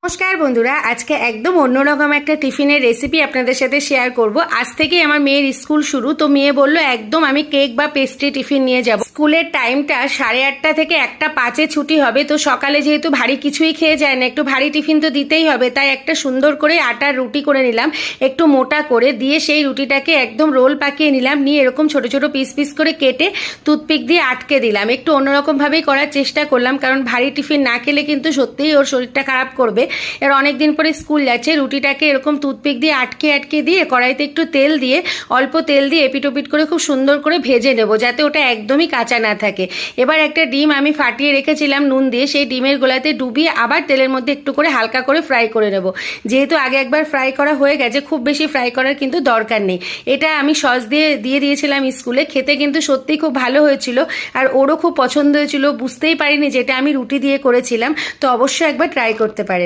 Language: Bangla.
নমস্কার বন্ধুরা, আজকে একদম অন্যরকম একটা টিফিনের রেসিপি আপনাদের সাথে শেয়ার করব। আজ থেকেই আমার মেয়ের স্কুল শুরু, তো মেয়ে বললো একদম আমি কেক বা পেস্ট্রি টিফিন নিয়ে যাব। স্কুলের টাইমটা 8:30 থেকে 1:05 ছুটি হবে, তো সকালে যেহেতু ভারী কিছুই খেয়ে যায় না, একটু ভারী টিফিন তো দিতেই হবে, তাই একটা সুন্দর করে আটার রুটি করে নিলাম, একটু মোটা করে দিয়ে সেই রুটিটাকে একদম রোল পাকিয়ে নিলাম, নিয়ে এরকম ছোট ছোট পিস পিস করে কেটে টুথপিক দিয়ে আটকে দিলাম। একটু অন্যরকম ভাবেই করার চেষ্টা করলাম, কারণ ভারী টিফিন না খেলে কিন্তু সত্যিই ওর শরীরটা খারাপ করবে। এর অনেকদিন পরে স্কুল যাচ্ছে, রুটিটাকে এরকম টুথপিক দিয়ে আটকে আটকে দিয়ে কড়াইতে একটু তেল দিয়ে, অল্প তেল দিয়ে এপিটোপিট করে খুব সুন্দর করে ভেজে নেব, যাতে ওটা একদমই কাঁচা না থাকে। এবার একটা ডিম আমি ফাটিয়ে রেখেছিলাম নুন দিয়ে, সেই ডিমের গোলাতে ডুবিয়ে আবার তেলের মধ্যে একটু করে হালকা করে ফ্রাই করে নেব। যেহেতু আগে একবার ফ্রাই করা হয়ে গেছে, খুব বেশি ফ্রাই করার কিন্তু দরকার নেই। এটা আমি সস দিয়ে দিয়েছিলাম স্কুলে, খেতে কিন্তু সত্যিই খুব ভালো হয়েছিল, আর ওরও খুব পছন্দ হয়েছিল। বুঝতেই পারিনি যেটা আমি রুটি দিয়ে করেছিলাম, তো অবশ্যই একবার ট্রাই করতে পারেন।